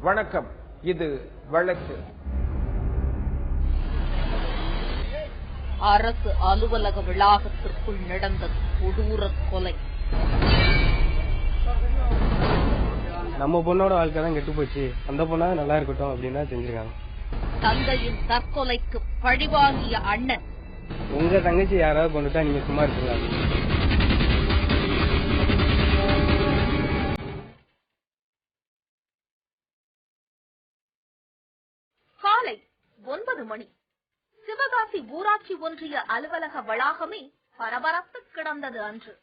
வணக்கம். இது வழக்கு. அரசு அலுவலக வளாகத்திற்குள் நடந்த கொடூர கொலை. நம்ம பொண்ணோட வாழ்க்கை தான் கெட்டு போச்சு, அந்த பொண்ணா நல்லா இருக்கட்டும் அப்படின்னா செஞ்சிருக்காங்க. தந்தையின் தற்கொலைக்கு பழிவாங்கிய அண்ணன். உங்க தங்கச்சி யாராவது கொண்டுட்டா நீங்க சும்மா இருக்கீங்களா? காலை 9 மணி. சிவகாசி ஊராட்சி ஒன்றிய அலுவலக வளாகமே பரபரத்து கிடந்தது அன்று.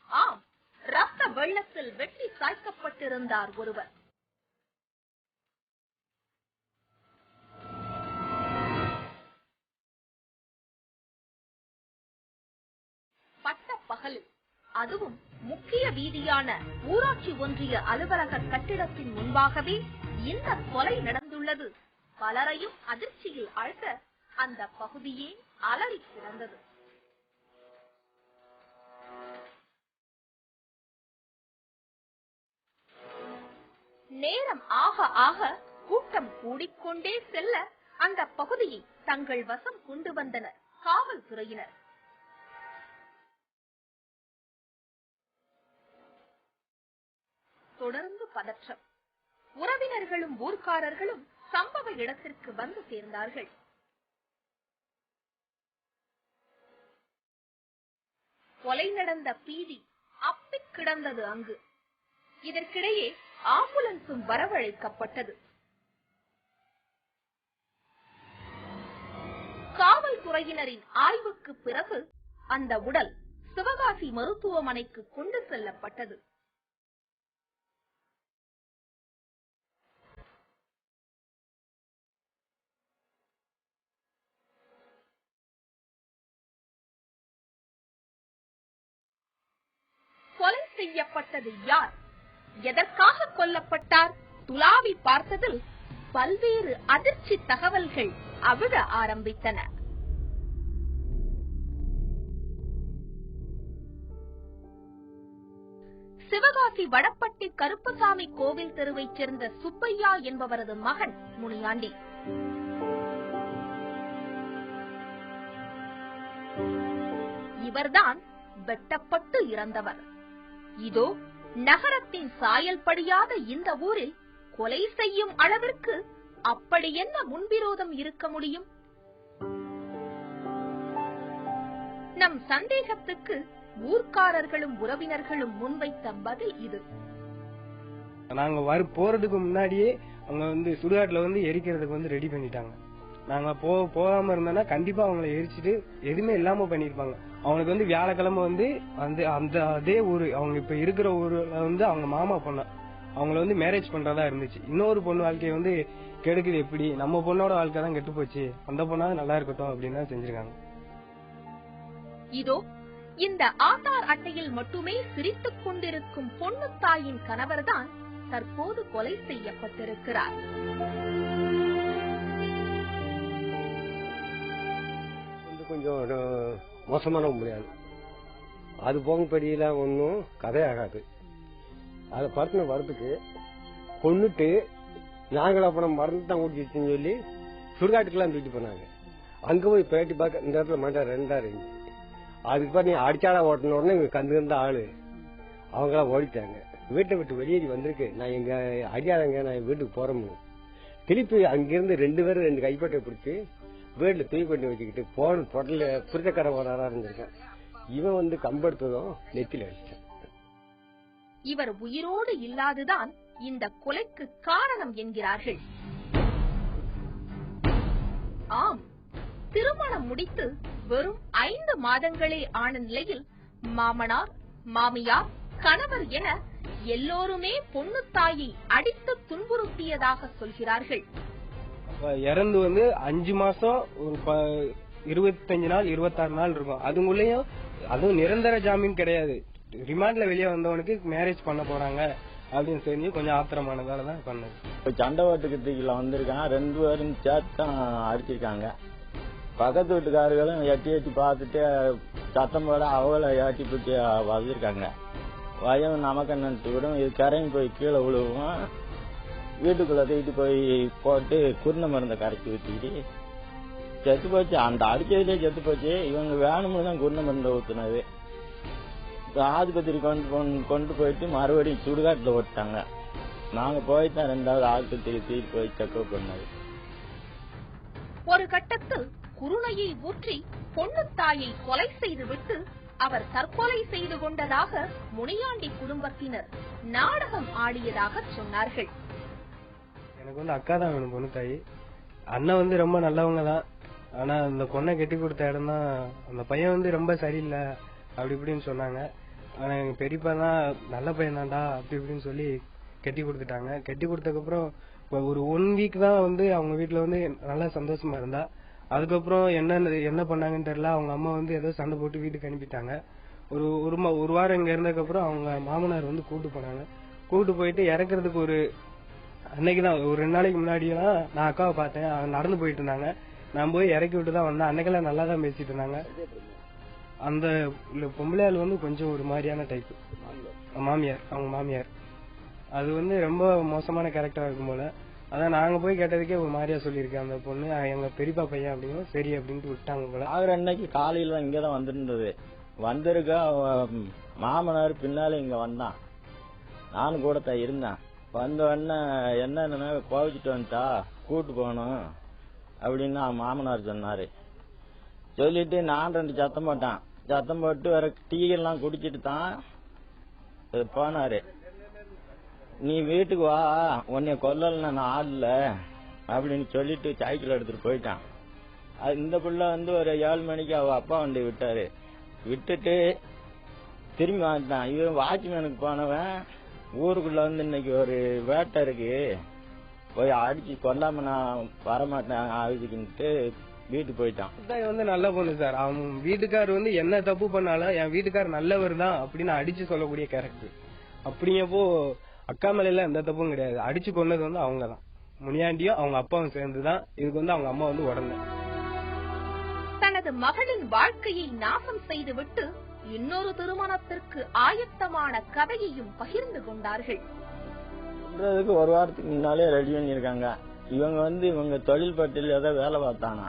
ஆம், ரத்த வெள்ளத்தில் வெட்டி சாய்க்கப்பட்டிருந்தார் ஒருவர். பட்ட பகலில், அதுவும் முக்கிய வீதியான ஊராட்சி ஒன்றிய அலுவலக கட்டிடத்தின் முன்பாகவே இந்த கொலை நடந்துள்ளது பலரையும் அதிர்ச்சியில் ஆழ்த்த அந்த பகுதியே அலறி கிடந்தது. நேரம் ஆக ஆக கூட்டம் கூடிக்கொண்டே செல்ல அந்த பகுதியை தங்கள் வசம் கொண்டு வந்தனர் காவல்துறையினர். தொடர்ந்து பதற்றம். உறவினர்களும் ஊர்க்காரர்களும் சம்பவ இடத்திற்கு வந்து சேர்ந்தார்கள். கொலை நடந்த பீதி அப்பிக் கிடந்தது அங்கு. இதற்கிடையே ஆம்புலன்ஸும் வரவழைக்கப்பட்டது. காவல்துறையினரின் ஆய்வுக்கு பிறகு அந்த உடல் சிவகாசி மருத்துவமனைக்கு கொண்டு செல்லப்பட்டது. கொலை செய்யப்பட்டது யார், எதற்காக கொல்லப்பட்டார், துலாவி பார்த்ததில் பல்வேறு அதிர்ச்சி தகவல்கள் அவிழ ஆரம்பித்தன. சிவகாசி வடப்பட்டி கருப்பசாமி கோவில் தெருவைச் சேர்ந்த சுப்பையா என்பவரது மகன் முனியாண்டி. இவர்தான் வெட்டப்பட்டு இறந்தவர். இதோ நகரத்தின் சாயல் படியாத இந்த ஊரில் கொலை செய்யும் அளவிற்கு அப்படி என்ன முன்விரோதம் இருக்க முடியும்? நம் சந்தேகத்துக்கு ஊர்க்காரர்களும் உறவினர்களும் முன்வைத்த பதில் இது. நாங்க போறதுக்கு முன்னாடியே அவங்க சுடுகாட்டுல எரிக்கிறதுக்கு ரெடி பண்ணிட்டாங்க. நாங்க போகாம இருந்தோம்னா கண்டிப்பா அவங்களை எரிச்சிட்டு எதுவுமே இல்லாம பண்ணிருப்பாங்க. அவனுக்கு வியாழக்கிழமை அந்த அதே ஊரு, அவங்க இப்ப இருக்கிற ஊர்ல அவங்க மாமா பொண்ணு அவங்கள மேரேஜ் பண்றதா இருந்துச்சு. இன்னொரு பொண்ணு வாழ்க்கையை கெடுக்குது. எப்படி நம்ம பொண்ணோட வாழ்க்கை தான் கெட்டு போச்சு, அந்த பொண்ணா நல்லா இருக்கட்டும் அப்படின்னு செஞ்சிருக்காங்க. இதோ இந்த ஆதார் அட்டையில் மட்டுமே சிரித்துக் கொண்டிருக்கும் பொண்ணு தாயின் கணவர்தான் தற்போது கொலை செய்யப்பட்டிருக்கிறார். கொஞ்சம் மோசமான முடியாது, அது போகும்படியில ஒன்னும் கதையாகாது. அதை படத்தின வரத்துக்கு கொண்டுட்டு நாங்கள் அப்புறம் மறந்து தான் ஊட்டிச்சுன்னு சொல்லி சுடுகாட்டுக்கெல்லாம் தூக்கிட்டு போனாங்க. அங்க போய் பேட்டி பார்க்க இந்த இடத்துல மாட்டா 2 இருந்துச்சு. அதுக்கு பாரு நீ அடிச்சாடா ஓட்டின உடனே இங்க கந்து இருந்த ஆளு அவங்களாம் ஓடிட்டாங்க. வீட்டை விட்டு வெளியேறி வந்திருக்கு, நான் எங்க அடியாதங்க நான் வீட்டுக்கு போறோம்னு. திருப்பி அங்கிருந்து 2 பேரும் 2 கைப்பட்டை பிடிச்சி வீட்டுல தூக்கி பண்ணி வச்சுக்கிட்டு போன பொடல புரிதக்கடை போறாரா இருந்திருக்கேன். இவன் கம்பெடுத்ததும் நெத்தில அடிச்சான். இவர் உயிரோடு இல்லாதுதான் இந்த கொலைக்கு காரணம் என்கிறார்கள். ஆம், திருமணம் முடித்து வெறும் 5 மாதங்களே ஆன நிலையில் மாமனார், மாமியார், கணவர் என எல்லோருமே பொண்ணு தாயை அடித்து துன்புறுத்தியதாக சொல்கிறார்கள். இறந்து 5 மாசம், ஒரு 25 நாள் 26 நாள் இருக்கும். அதுக்குள்ளேயும் அதுவும் நிரந்தர ஜாமீன் கிடையாது. ரிமாண்ட்ல வெளியே வந்தவனுக்கு மேரேஜ் பண்ண போறாங்க அப்படின்னு தெரிஞ்சு கொஞ்சம் ஆத்திரமானதாலதான் பண்ணது. இப்ப சண்டை ஓட்டுக்கிறதுக்குள்ள வந்திருக்கான், 2 பேரும் சேர்த்து தான் அடிச்சிருக்காங்க. பக்கத்து வீட்டுக்காரர்களும் எட்டி எட்டி பார்த்துட்டு சத்தம் போட அவளை ஏற்றி பிடிச்சி வந்திருக்காங்க. வயம் நமக்கு நினைச்சு விடும், இது கரைஞ்சி போய் கீழே விழுவோம். வீட்டுக்குள்ள தூக்கிட்டு போய் போட்டு குருணை மருந்தை கரைச்சி ஊற்றிக்கிட்டு செத்து போச்சு. அந்த அடிச்சதுலேயே செத்து போச்சு. இவங்க வேணும்னு தான் குருணை மருந்தை ஊற்றுனது. ஆஸ்பத்திரி கொண்டு போயிட்டு மறுபடியும் சுடுகாட்டில் ஓட்டாங்க. நாங்க போய்தான் 2வது ஆஸ்பத்திரி தூக்கிட்டு போய் செக்அப் பண்ணது. ஒரு கட்டத்தில் குருணையை ஊற்றி பொண்ணு தாயை கொலை செய்துவிட்டு அவர் தற்கொலை செய்து கொண்டதாக முனியாண்டி குடும்பத்தினர் நாடகம் ஆடியதாக சொன்னார்கள். எனக்கு வந்து அக்கா தான் வேணும் பொண்ணு தாய். அண்ணன் வந்து ரொம்ப நல்லவங்க தான். ஆனா அந்த பொண்ணை கட்டி கொடுத்த இடம் தான், அந்த பையன் வந்து ரொம்ப சரியில்லை அப்படி இப்படின்னு சொன்னாங்க. ஆனா எங்க பெரியப்பா தான் நல்ல பையன் தான்டா அப்படி இப்படின்னு சொல்லி கட்டி கொடுத்துட்டாங்க. கட்டி கொடுத்ததுக்கு அப்புறம் ஒரு 1 வீக் தான் வந்து அவங்க வீட்டுல வந்து நல்லா சந்தோஷமா இருந்தா. அதுக்கப்புறம் என்ன பண்ணாங்கன்னு தெரியல. அவங்க அம்மா வந்து ஏதோ சண்டை போட்டு வீட்டுக்கு அனுப்பிட்டாங்க. ஒரு வாரம் இங்க இருந்ததுக்கு அப்புறம் அவங்க மாமனார் வந்து கூட்டு போனாங்க. கூட்டு போயிட்டு இறக்குறதுக்கு ஒரு அன்னைக்குதான் ஒரு 2 நாளைக்கு முன்னாடியெல்லாம் நான் அக்காவை பார்த்தேன். அவங்க நடந்து போயிட்டு இருந்தாங்க. நான் போய் இறக்கி விட்டு தான் வந்தேன். அன்னைக்கெல்லாம் நல்லா தான் பேசிட்டு இருந்தாங்க. அந்த பொம்பளையாள் வந்து கொஞ்சம் ஒரு மாதிரியான டைப் மாமியார். அவங்க மாமியார் அது வந்து ரொம்ப மோசமான கேரக்டரா இருக்கும் போல. அதான் நாங்க போய் கேட்டதுக்கே ஒரு மாதிரியா சொல்லியிருக்கேன். அந்த பொண்ணு எங்க பெரியப்பா பையன் அப்படிங்கும் சரி அப்படின்ட்டு விட்டாங்க போல. ஆகிற அன்னைக்கு காலையில தான் இங்கதான் வந்திருந்தது. வந்திருக்க மாமனார் பின்னால இங்க வந்தான். நானும் கூட தான் இருந்தேன். வந்த உடனே என்னன்னா கோவிச்சுட்டு வந்துட்டா கூட்டு போகணும் அப்படின்னு மாமனார் சொன்னாரு. சொல்லிட்டு நான் 2 சத்தம் போட்டான். சத்தம் போட்டு வேற டீ எல்லாம் குடிச்சிட்டு தான் போனாரு. நீ வீட்டுக்கு வா, உன்னைய கொல்லல நான் ஆடல அப்படின்னு சொல்லிட்டு சைக்கிள் எடுத்துட்டு போயிட்டான். இந்த பிள்ளை வந்து ஒரு 7 மணிக்கு அவ அப்பா வண்டி விட்டாரு. விட்டுட்டு திரும்பி வந்துட்டான். இவன் வாட்ச்மேனுக்கு போனவன் ஊருக்குள்ள வந்து இன்னைக்கு ஒரு வேட்டை இருக்கு, போய் அடிச்சு கொல்லாம நான் வரமாட்டேன் ஆகுதுன்ட்டு வீட்டுக்கு போயிட்டான். வந்து நல்ல பொண்ணு சார். அவன் வீட்டுக்காரர் வந்து என்ன தப்பு பண்ணாலும் என் வீட்டுக்காரர் நல்லவர் தான் அப்படின்னு அடிச்சு சொல்லக்கூடிய கேரக்டர். அப்படிங்கப்போ அக்கா மேல எந்த தப்பும் கிடையாது. அடிச்சு கொண்டது வந்து அவங்கதான், முனியாண்டியும் அவங்க அப்பாவும் சேர்ந்துதான். இதுக்கு வந்து அவங்க அம்மா வந்து உடனே தனது மகளின் வாழ்க்கையை நாசம் செய்துவிட்டு இன்னொரு திருமணத்திற்கு ஆயத்தமான கதையையும் பகிர்ந்து கொண்டார்கள். ஒரு வாரத்துக்கு முன்னாலே ரெடி பண்ணிருக்காங்க. இவங்க வந்து இவங்க தொழில் பட்டியல் ஏதோ வேலை பார்த்தானா,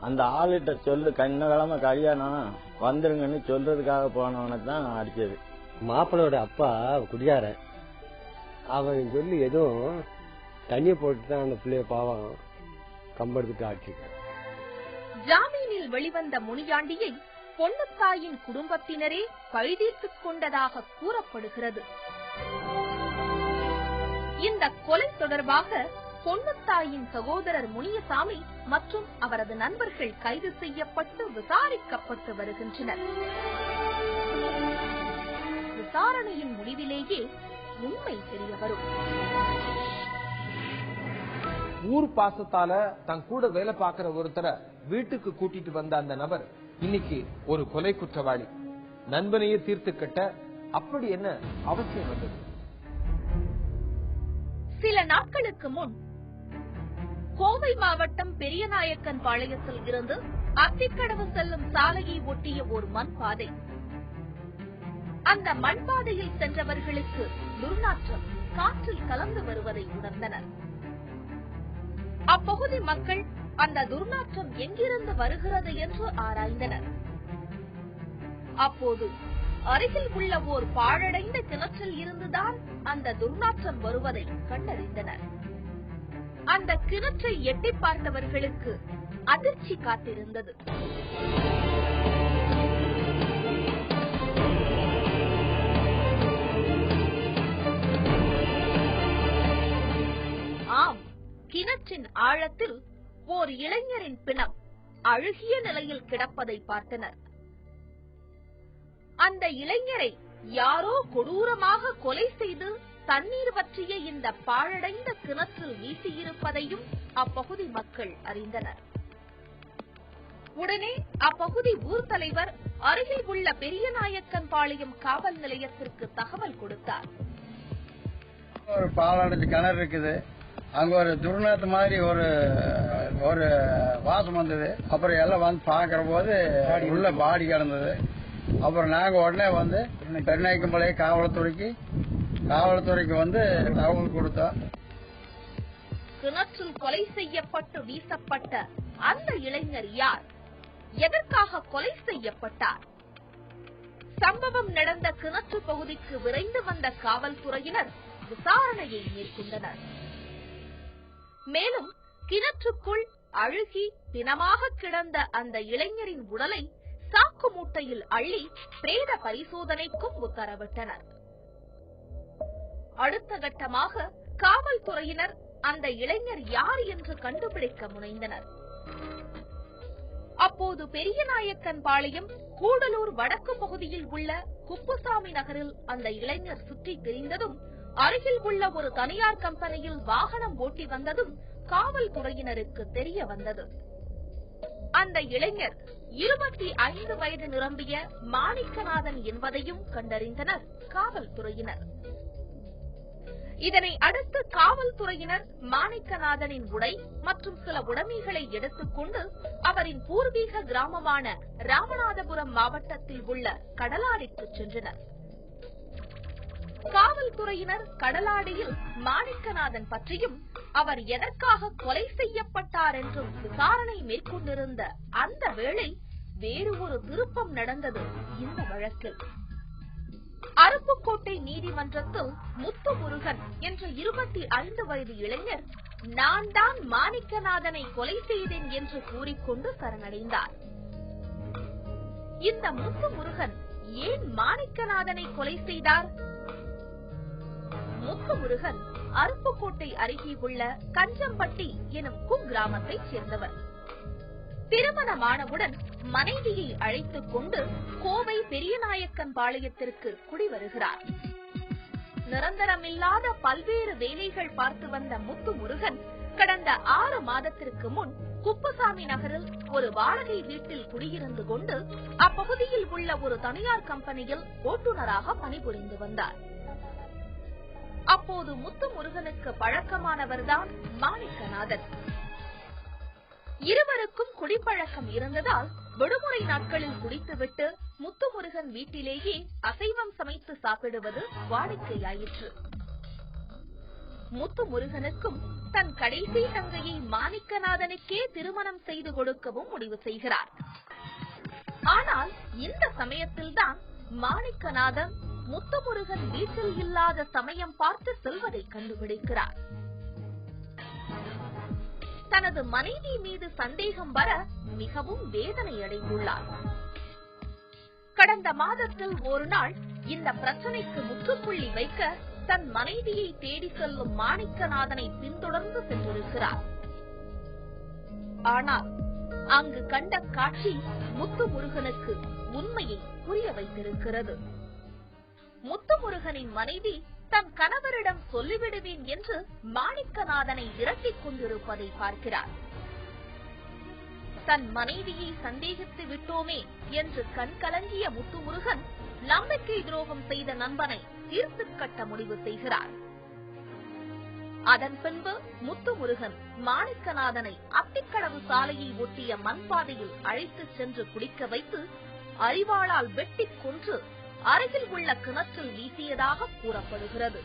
அந்த ஆளுகிட்ட சொல்லு கண்ணகிழமை கல்யாணம் வந்துருங்கன்னு சொல்றதுக்காக போனவனை தான் அடிச்சது. மாப்பிளோட அப்பா குடியார அவன் சொல்லி எதுவும் தண்ணிய போட்டுதான் அந்த பிள்ளைய பாவம் கம்பெடுத்துட்டு ஆட்சிக்க. ஜாமீனில் வெளிவந்த முனியாண்டியை பொண்ணுத்தாயின் குடும்பத்தினரே பழிதீர்த்துக் கொண்டதாக கூறப்படுகிறது. இந்த கொலை தொடர்பாக பொண்ணுத்தாயின் சகோதரர் முனியசாமி மற்றும் அவரது நண்பர்கள் கைது செய்யப்பட்டு விசாரிக்கப்பட்டு வருகின்றனர். விசாரணையின் முடிவிலேயே உண்மை தெரிய வரும். ஊர் பாசத்தால தன் கூட வேலை பார்க்கிற ஒருத்தரை வீட்டுக்கு கூட்டிட்டு வந்த அந்த நபர் இன்னைக்கு ஒரு கொலை குற்றவாளி. நண்பனையே தீர்த்து கட்ட அப்படி என்ன அவசியம் வந்தது? சில நாட்களுக்கு முன் கோவை மாவட்டம் பெரியநாயக்கன் பாளையத்தில் இருந்து அத்திக்கடவு செல்லும் சாலையை ஒட்டிய ஒரு மண்பாதை. அந்த மண்பாதையில் சென்றவர்களுக்கு துர்நாற்றம் காற்றில் கலந்து வருவதை உணர்ந்தனர். அப்பகுதி மக்கள் அந்த துர்நாற்றம் எங்கிருந்து வருகிறது என்று ஆராய்ந்தனர். அப்போது அருகில் உள்ள ஓர் பாழடைந்த கிணற்றில் இருந்துதான் அந்த துர்நாற்றம் வருவதை கண்டறிந்தனர். அந்த கிணற்றை எட்டி பார்த்தவர்களுக்கு அதிர்ச்சி காத்திருந்தது. ஆம், கிணற்றின் ஆழத்தில் ஓர் இளைஞரின் பிணம் அழுகிய நிலையில் கிடப்பதை பார்த்தனர். அந்த இளைஞரை யாரோ கொடூரமாக கொலை செய்து தண்ணீர் வற்றிய இந்த பாழடைந்த கிணற்றில் வீசியிருப்பதையும் அப்பகுதி மக்கள் அறிந்தனர். உடனே அப்பகுதி ஊர் தலைவர் அருகில் உள்ள பெரியநாயக்கன் பாளையம் காவல் நிலையத்திற்கு தகவல் கொடுத்தார். ஒரு பாலாடைஞ்ச கிணறு இருக்குது, அங்க ஒரு துர்நாத்து மாதிரி ஒரு வாசம் வந்தது. அப்புறம் எல்லாம் வந்து பாக்குற போது உள்ள பாடி கிடந்தது. அப்புறம் நாங்க உடனே வந்து பெருநாயக்கம்பாளைய காவல்துறைக்கு வந்து தகவல் கொடுத்தோம். கிணற்றில் கொலை செய்யப்பட்டு வீசப்பட்ட அந்த இளைஞர் யார்? எதற்காக கொலை செய்யப்பட்டார்? சம்பவம் நடந்த கிணற்று பகுதிக்கு விரைந்து வந்த காவல்துறையினர் விசாரணையை மேற்கொண்டனர். மேலும் கிணற்றுக்குள் அழுகி பிணமாக கிடந்த அந்த இளைஞரின் உடலை சாக்கு மூட்டையில் அள்ளி பிரேத பரிசோதனைக்கும் உத்தரவிட்டனர். அடுத்த கட்டமாக காவல்துறையினர் அந்த இளைஞர் யார் என்று கண்டுபிடிக்க முனைந்தனர். அப்போது பெரியநாயக்கன்பாளையம் கூடலூர் வடக்கு பகுதியில் உள்ள குப்புசாமி நகரில் அந்த இளைஞர் சுற்றி திரிந்ததும், அருகில் உள்ள ஒரு தனியார் கம்பெனியில் வாகனம் ஓட்டி வந்ததும் காவல்துறையினருக்கு தெரிய வந்தது. அந்த இளைஞர் 25 வயது நிரம்பிய மாணிக்கநாதன் என்பதையும் கண்டறிந்தனர் காவல்துறையினர். இதனை அடுத்து காவல்துறையினர் மாணிக்கநாதனின் உடை மற்றும் சில உடைமைகளை எடுத்துக்கொண்டு அவரின் பூர்வீக கிராமமான ராமநாதபுரம் மாவட்டத்தில் உள்ள கடலாடிக்கு சென்றனர். காவல்துறையினர் கடலாடியில் மாணிக்கநாதன் பற்றியும் அவர் எதற்காக கொலை செய்யப்பட்டார் என்றும் விசாரணை மேற்கொண்டிருந்த அந்த வேளை வேறு ஒரு திருப்பம் நடந்தது. இந்த வழக்கில் அருப்புக்கோட்டை நீதிமன்றத்தில் முத்துமுருகன் என்ற 25 வயது இளைஞர் நான் தான் மாணிக்கநாதனை கொலை செய்தேன் என்று கூறிக்கொண்டு சரணடைந்தார். இந்த முத்துமுருகன் ஏன் மாணிக்கநாதனை கொலை செய்தார்? முத்துமுருகன் அருப்புக்கோட்டை அருகே உள்ள கஞ்சம்பட்டி எனும் குக்கிராமத்தைச் சேர்ந்தவர். திருமணமானவுடன் மனைவியை அழைத்துக் கொண்டு கோவை பெரியநாயக்கன்பாளையத்திற்கு குடிவருகிறார். நிரந்தரமில்லாத பல்வேறு வேலைகள் பார்த்து வந்த முத்துமுருகன் கடந்த 6 மாதத்திற்கு முன் குப்புசாமி நகரில் ஒரு வாடகை வீட்டில் குடியிருந்து கொண்டு அப்பகுதியில் உள்ள ஒரு தனியார் கம்பெனியில் ஓட்டுநராக பணிபுரிந்து வந்தார். அப்போது முத்துமுருகனுக்கு பழக்கமானவர்தான் மாணிக்கநாதன். இருவருக்கும் குடிப்பழக்கம் இருந்ததால் விடுமுறை நாட்களில் குடித்துவிட்டு முத்துமுருகன் வீட்டிலேயே அசைவம் சமைத்து சாப்பிடுவது வாடிக்கையாயிற்று. முத்துமுருகனுக்கும் தன் கடைசி தங்கையை மாணிக்கநாதனுக்கே திருமணம் செய்து கொடுக்கவும் முடிவு செய்கிறார். ஆனால் இந்த சமயத்தில்தான் மாணிக்கநாதன் முத்துமுருகன் வீட்டில் இல்லாத சமயம் பார்த்து செல்வதை கண்டுபிடிக்கிறார். தனது மனைவி மீது சந்தேகம் வர மிகவும் வேதனை அடைந்துள்ளார். கடந்த மாதத்தில் ஒரு நாள் இந்த பிரச்சனைக்கு முற்றுப்புள்ளி வைக்க தன் மனைவியை தேடி செல்லும் மாணிக்கநாதனை பின்தொடர்ந்து சென்றிருக்கிறார். ஆனால் அங்கு கண்ட காட்சி முத்துமுருகனுக்கு உண்மையை புரிய வைத்திருக்கிறது. முத்துமுருகனின் மனைவி தன் கணவரிடம் சொல்லிவிடுவேன் என்று மாணிக்கநாதனை விரட்டிக் கொண்டிருப்பதை பார்க்கிறார். தன் மனைவியை சந்தேகித்து விட்டோமே என்று கண்கலங்கிய முத்துமுருகன் நம்பிக்கை துரோகம் செய்த நண்பனை தீர்த்து கட்ட முடிவு செய்கிறார். அதன் பின்பு முத்துமுருகன் மாணிக்கநாதனை அத்திக்கடவு சாலையை ஒட்டிய மண்பாதையில் அழைத்துச் சென்று குடிக்க வைத்து அரிவாளால் வெட்டிக் கொன்று அருகில் உள்ள கிணற்றில் வீசியதாக கூறப்படுகிறது.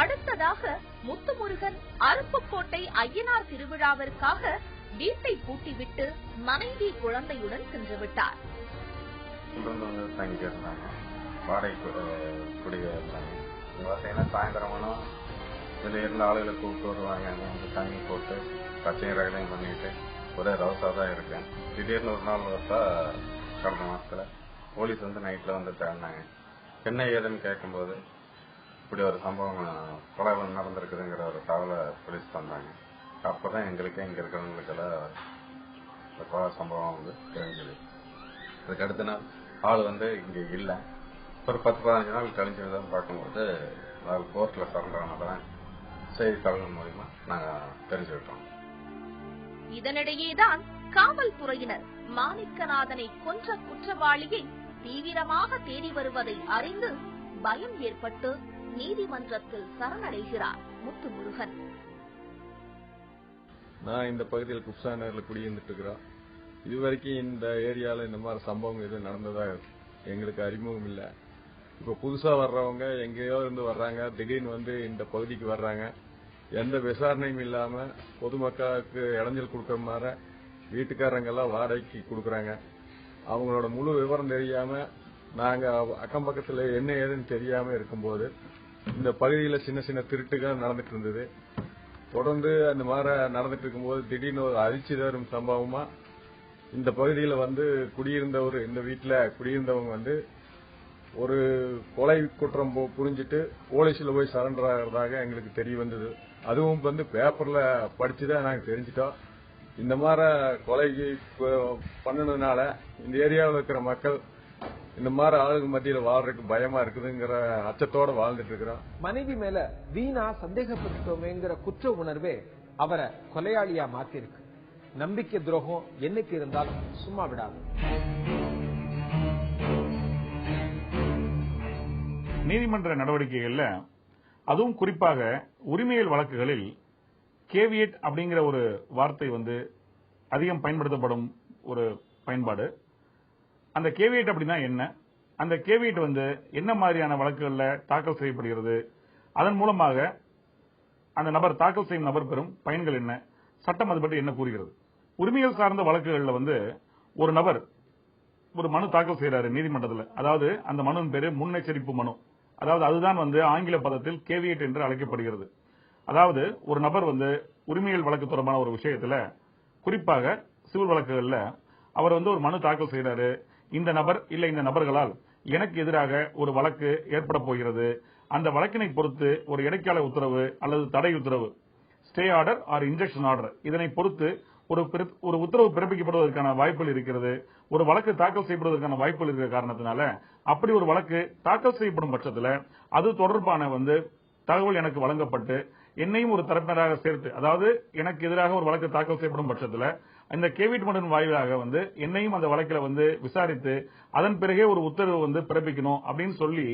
அடுத்ததாக முத்துமுருகன் அருப்புக்கோட்டை ஐயனார் திருவிழாவிற்காக வீட்டை பூட்டிவிட்டு மனைவி குழந்தையுடன் சென்று விட்டார். சாயந்தரமானா இதுல இருந்த ஆளுகளை கூப்பிட்டு வருவாங்க. அங்க வந்து தண்ணி போட்டு பச்சையும் ரகலையும் பண்ணிட்டு ஒரே ரவுசாதான் இருக்கேன். திடீர்னு ஒரு நாள் பார்த்தா கடந்த மாசத்துல போலீஸ் வந்து நைட்ல வந்து தேடினாங்க. என்ன ஏதுன்னு கேட்கும்போது இப்படி ஒரு சம்பவம் கொலை நடந்திருக்குதுங்கிற ஒரு தகவலை போலீஸ் தந்தாங்க. அப்பதான் எங்களுக்கே இங்க இருக்கிறவங்களுக்கெல்லாம் கொலை சம்பவம் வந்து தெரிஞ்சது. அதுக்கு அடுத்த நாள் ஆள் வந்து இங்க இல்ல. ஒரு 10-15 நாள் கழிஞ்சதான் பார்க்கும்போது கோர்ட்ல சரண்டர் ஆனதான் செய்தித்தாள்கள் மூலமா நாங்க தெரிஞ்சுக்கிட்டோம். இதனிடையேதான் காவல்துறையினர் மாணிக்கநாதனை கொன்ற குற்றவாளியை தீவிரமாக தேடி வருவதை அறிந்து பயம் ஏற்பட்டு நீதிமன்றத்தில் சரணடைகிறார் முத்துமுருகன். நான் இந்த பகுதியில் குப்சா நகரில் குடியிருந்துட்டு இருக்கிறோம். இதுவரைக்கும் இந்த ஏரியால இந்த மாதிரி சம்பவம் எதுவும் நடந்ததா எங்களுக்கு அறிமுகம் இல்லை. இப்ப புதுசா வர்றவங்க எங்கேயோ இருந்து வர்றாங்க, திடீர்னு இந்த பகுதிக்கு வர்றாங்க. எந்த விசாரணையும் இல்லாம பொதுமக்களுக்கு இடைஞ்சல் கொடுக்கற மாதிரி வீட்டுக்காரங்க எல்லாம் வாடகைக்கு கொடுக்கறாங்க. அவங்களோட முழு விவரம் தெரியாம நாங்க அக்கம் பக்கத்துல என்ன ஏதுன்னு தெரியாம இருக்கும்போது இந்த பகுதியில சின்ன சின்ன திருட்டுகள் நடந்துட்டு இருந்தது. தொடர்ந்து அந்த மாதிரி நடந்துட்டு இருக்கும்போது திடீர்னு ஒரு அதிர்ச்சி தரும் சம்பவமா இந்த பகுதியில குடியிருந்தவர், இந்த வீட்டுல குடியிருந்தவங்க ஒரு கொலை குற்றம் புரிஞ்சிட்டு போலீஸ்ல போய் சரண்டர் ஆகிறதாக எங்களுக்கு தெரிய வந்தது. அதுவும் பேப்பர்ல படிச்சுதான் நாங்க தெரிஞ்சிட்டோம். இந்த மாதிரி கொலை பண்ணதுனால இந்த ஏரியாவில் இருக்கிற மக்கள் இந்த மாதிரி ஆளுங்க மத்தியில வாழ்றதுக்கு பயமா இருக்குதுங்கிற அச்சத்தோட வாழ்ந்துட்டு இருக்கிறோம். மனைவி மேல வீணா சந்தேகப்பட்டுட்டோமேங்கிற குற்ற உணர்வே அவரை கொலையாளியா மாத்திருக்கு. நம்பிக்கை துரோகம் என்னைக்கு இருந்தாலும் சும்மா விடாது. நீதிமன்ற நடவடிக்கைகள்ல அதுவும் குறிப்பாக உரிமையியல் வழக்குகளில் கேவியட் அப்படிங்கிற ஒரு வார்த்தை அதிகம் பயன்படுத்தப்படும் ஒரு பயன்பாடு. அந்த கேவியட் அப்படின்னா என்ன, அந்த கேவியட் என்ன மாதிரியான வழக்குகள்ல தாக்கல் செய்யப்படுகிறது, அதன் மூலமாக அந்த நபர் தாக்கல் செய்யும் நபர் பெறும் பயன்கள் என்ன, சட்டம் அது பற்றி என்ன கூறுகிறது. உரிமையியல் சார்ந்த வழக்குகள்ல ஒரு நபர் ஒரு மனு தாக்கல் செய்யறாரு நீதிமன்றத்தில். அதாவது அந்த மனுவின் பேரு முன்னெச்சரிப்பு மனு. அதாவது அதுதான் ஆங்கில பதத்தில் கேவியட் என்று அழைக்கப்படுகிறது. அதாவது ஒரு நபர் உரிமையியல் வழக்கு தொடர்பான ஒரு விஷயத்துல, குறிப்பாக சிவில் வழக்குகள்ல அவர் ஒரு மனு தாக்கல் செய்யறாரு. இந்த நபர் இல்ல இந்த நபர்களால் எனக்கு எதிராக ஒரு வழக்கு ஏற்பட போகிறது. அந்த வழக்கினை பொறுத்து ஒரு இடைக்கால உத்தரவு அல்லது தடை உத்தரவு, stay order or injunction order, இதனை பொறுத்து ஒரு உத்தரவு பிறப்பிக்கப்படுவதற்கான வாய்ப்புகள் இருக்கிறது. ஒரு வழக்கு தாக்கல் செய்யப்படுவதற்கான வாய்ப்புகள் இருக்கிற காரணத்தினால அப்படி ஒரு வழக்கு தாக்கல் செய்யப்படும் பட்சத்தில் அது தொடர்பான தகவல் எனக்கு வழங்கப்பட்டு என்னையும் ஒரு தரப்பினராக சேர்த்து, அதாவது எனக்கு எதிராக ஒரு வழக்கு தாக்கல் செய்யப்படும் பட்சத்தில் இந்த கேவியட் மனுவின் வாயிலாக என்னையும் அந்த வழக்கில் விசாரித்து அதன் பிறகே ஒரு உத்தரவு பிறப்பிக்கணும் அப்படின்னு சொல்லி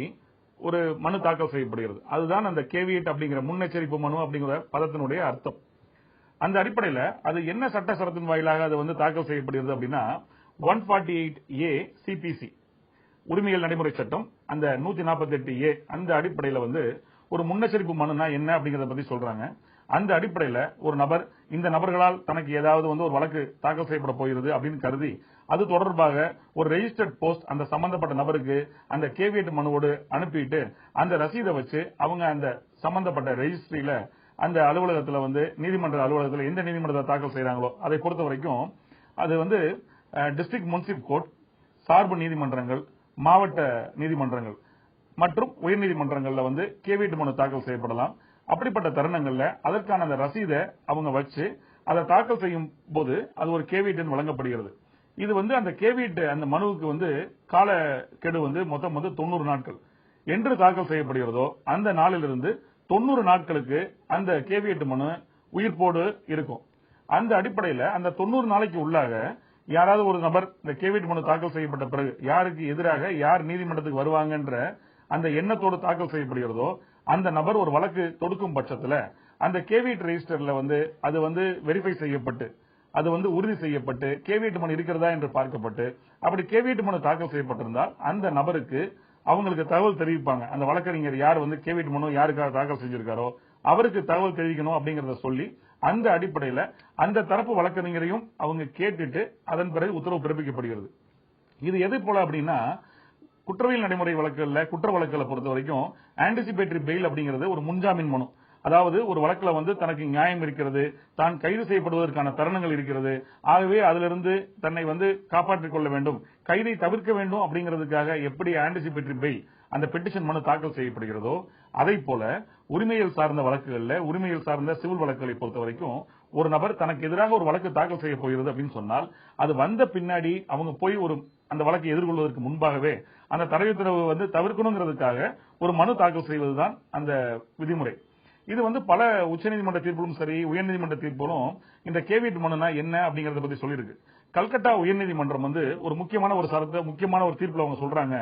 ஒரு மனு தாக்கல் செய்யப்படுகிறது. அதுதான் அந்த கேவியட் அப்படிங்கிற முன்னெச்சரிப்பு மனு அப்படிங்கிற பதத்தினுடைய அர்த்தம். அந்த அடிப்படையில் அது என்ன சட்ட சரத்தின் வாயிலாக அது தாக்கல் செய்யப்படுகிறது அப்படின்னா 148A CPC உரிமையியல் நடைமுறை சட்டம் அந்த 148A அந்த அடிப்படையில் ஒரு முன்னெச்சரிப்பு மனுனா என்ன அப்படிங்கறத பத்தி சொல்றாங்க. அந்த அடிப்படையில் ஒரு நபர் இந்த நபர்களால் தனக்கு ஏதாவது ஒரு வழக்கு தாக்கல் செய்யப்பட போகிறது அப்படின்னு கருதி அது தொடர்பாக ஒரு ரெஜிஸ்டர்ட் போஸ்ட் அந்த சம்பந்தப்பட்ட நபருக்கு அந்த கேவியட் மனுவோடு அனுப்பிட்டு அந்த ரசீதை வச்சு அவங்க அந்த சம்பந்தப்பட்ட ரெஜிஸ்ட்ரியில அந்த அலுவலகத்தில் நீதிமன்ற அலுவலகத்தில் எந்த நீதிமன்றத்தை தாக்கல் செய்யறாங்களோ அதை பொறுத்த வரைக்கும் அது டிஸ்ட்ரிக்ட் முனிசிபல் கோர்ட், சார்பு நீதிமன்றங்கள், மாவட்ட நீதிமன்றங்கள் மற்றும் உயர்நீதிமன்றங்கள்ல கேவியட் மனு தாக்கல் செய்யப்படலாம். அப்படிப்பட்ட தருணங்கள்ல அதற்கான அந்த ரசீதை அவங்க வச்சு அதை தாக்கல் செய்யும் போது அது ஒரு கேவியட் வழங்கப்படுகிறது. இது அந்த கேவியட் அந்த மனுவுக்கு காலக்கெடு மொத்தம் 90 நாட்கள் என்று தாக்கல் செய்யப்படுகிறதோ அந்த நாளிலிருந்து 90 நாட்களுக்கு அந்த கேவியட் மனு உயிர்ப்போடு இருக்கும். அந்த அடிப்படையில் அந்த 90 நாளைக்கு உள்ளாக யாராவது ஒரு நபர் இந்த கேவியட் மனு தாக்கல் செய்யப்பட்ட பிறகு யாருக்கு எதிராக யார் நீதிமன்றத்துக்கு வருவாங்கன்ற அந்த எண்ணத்தோடு தாக்கல் செய்யப்படுகிறதோ அந்த நபர் ஒரு வழக்கு தொடுக்கும் பட்சத்தில் அந்த கேவியட் ரெஜிஸ்டர்ல அது வெரிஃபை செய்யப்பட்டு அது உறுதி செய்யப்பட்டு கேவியட் மனு இருக்கிறதா என்று பார்க்கப்பட்டு அப்படி கேவியட் மனு தாக்கல் செய்யப்பட்டிருந்தால் அந்த நபருக்கு அவங்களுக்கு தகவல் தெரிவிப்பாங்க. அந்த வழக்கறிஞர் யார் கேவியட் மனு யாருக்காக தாக்கல் செஞ்சிருக்காரோ அவருக்கு தகவல் தெரிவிக்கணும் அப்படிங்கறத சொல்லி அந்த அடிப்படையில் அந்த தரப்பு வழக்கறிஞரையும் அவங்க கேட்டுட்டு அதன் பிறகு உத்தரவு பிறப்பிக்கப்படுகிறது. இது எதை போல அப்படின்னா குற்றவியல் நடைமுறை வழக்குகள்ல குற்ற வழக்குகளை பொறுத்த வரைக்கும் ஆன்டிசிபேட்டரி பெயில் அப்படிங்கிறது ஒரு முன்ஜாமீன் மனு. அதாவது ஒரு வழக்குல தனக்கு நியாயம் இருக்கிறது, தான் கைது செய்யப்படுவதற்கான தருணங்கள் இருக்கிறது, ஆகவே அதிலிருந்து தன்னை காப்பாற்றிக் கொள்ள வேண்டும், கைதை தவிர்க்க வேண்டும் அப்படிங்கிறதுக்காக எப்படி ஆன்டிசிபேட்டரி பெயில் அந்த பெட்டிஷன் மனு தாக்கல் செய்யப்படுகிறதோ அதை போல உரிமையியல் சார்ந்த வழக்குகள்ல உரிமையியல் சார்ந்த சிவில் வழக்குகளை பொறுத்த வரைக்கும் ஒரு நபர் தனக்கு எதிராக ஒரு வழக்கு தாக்கல் செய்ய போகிறது அப்படின்னு சொன்னால் அது வந்த பின்னாடி அவங்க போய் அந்த வழக்கை எதிர்கொள்வதற்கு முன்பாகவே அந்த தடை உத்தரவு தவிர்க்கணுங்கிறதுக்காக ஒரு மனு தாக்கல் செய்வதுதான் அந்த விதிமுறை. இது பல உச்சநீதிமன்ற தீர்ப்புகளும் சரி உயர்நீதிமன்ற தீர்ப்புகளும் இந்த கேவியட் மனுனா என்ன அப்படிங்கறத பத்தி சொல்லியிருக்கு. கல்கத்தா உயர்நீதிமன்றம் வந்து ஒரு முக்கியமான ஒரு தீர்ப்புல அவங்க சொல்றாங்க,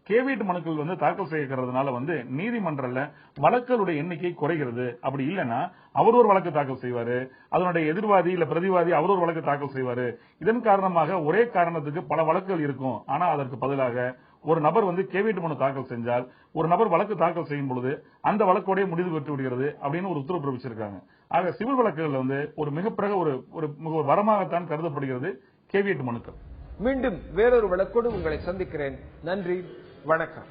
கேவியட் மனுக்கள் தாக்கல் செய்யறதுனால நீதிமன்றத்துல வழக்குகளுடைய எண்ணிக்கை குறைகிறது. அப்படி இல்லைன்னா அவர் ஒரு வழக்கு தாக்கல் செய்வாரு, அதனுடைய எதிர்வாதி இல்ல பிரதிவாதி அவர் ஒரு வழக்கு தாக்கல் செய்வாரு. இதன் காரணமாக ஒரே காரணத்துக்கு பல வழக்குகள் இருக்கும். ஆனா அதற்கு பதிலாக ஒரு நபர் கேவியட் மனு தாக்கல் செஞ்சால் ஒரு நபர் வழக்கு தாக்கல் செய்யும் பொழுது அந்த வழக்கோடைய முடிவு பெற்று விடுகிறது அப்படின்னு ஒரு உத்தரவு பிறப்பிச்சிருக்காங்க. ஆக சிவில் வழக்குகள் ஒரு மிகப்பிறகு ஒரு வரமாகத்தான் கருதப்படுகிறது கேவியட் மனுக்கள். மீண்டும் வேறொரு வழக்கோடு உங்களை சந்திக்கிறேன். நன்றி, வணக்கம்.